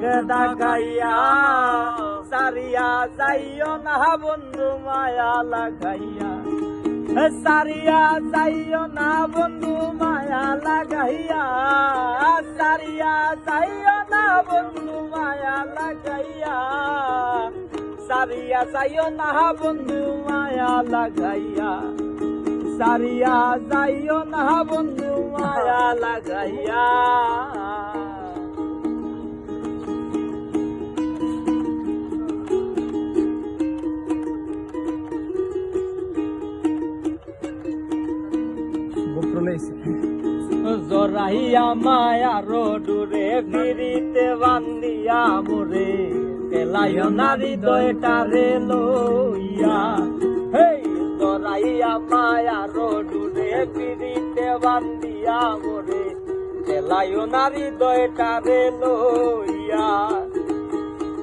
দেখাইয়া সারিয়া যাইও না বন্ধু মায়া লাগাইয়া সারিয়া যাইও না বন্ধু মায়া লাগাইয়া সারিয়া যাইও না বন্ধু মায়া লাগাইয়া সারিয়া যাইও না বন্ধু মায়া লাগাইয়া সারিয়া যাইও না বন্ধু মায়া লাগাইয়া জরাইয়া মায়া রোডুরে ফিরিতে বান্দিয়া মোরে তেলাইও নারী দয়টারে লইয়া হেই জরাইয়া মায়া রোডুরে ফিরিতে বান্দিয়া মোরে তেলাইও নারী দয়টারে লইয়া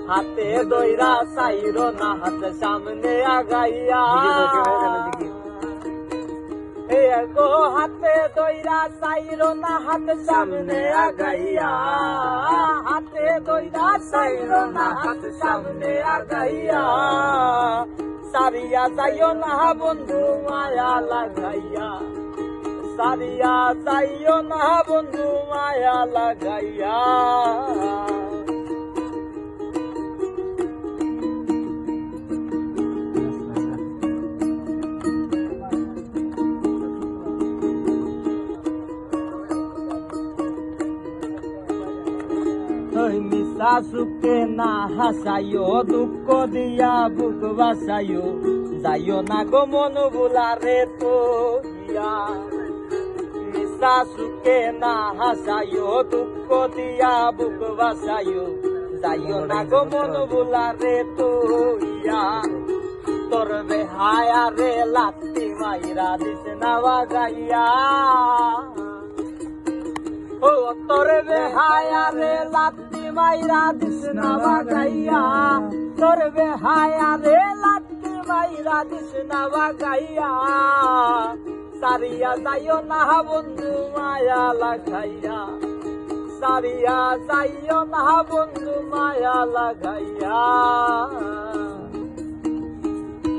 হাতে দইরা চাইরো না হাত সামনে আগাইয়া গো হাতে দইরা চাইরো না হাত সামনে আগাইয়া হাতে দইরা চাইরো না হাত সামনে আগাইয়া সারিয়া যাইও না বন্ধু মায়া লাগাইয়া সারিয়া যাইও না বন্ধু মায়া লাগাইয়া মিশা সুখে না হাসাইও দুঃখ দিয়া বুক বাসাইও যাইও না গো মন বুলারে তো মিশা সুখে না হাসাইও দুঃখ দিয়া বুক বাসাইও যাইও না গো মন বুলারে তো তোর বেহায়া রে লাত্তি মাইরা দিস না বাগাইয়া ও তোর বেহায়া রে লাত্তি মাইরা দিস না বাগাইয়া তোর বেহায়া রে লাত্তি মাইরা দিস না বাগাইয়া সারিয়া যাইও না বন্ধু মায়া লাগাইয়া সারিয়া যাইও না বন্ধু মায়া লাগাইয়া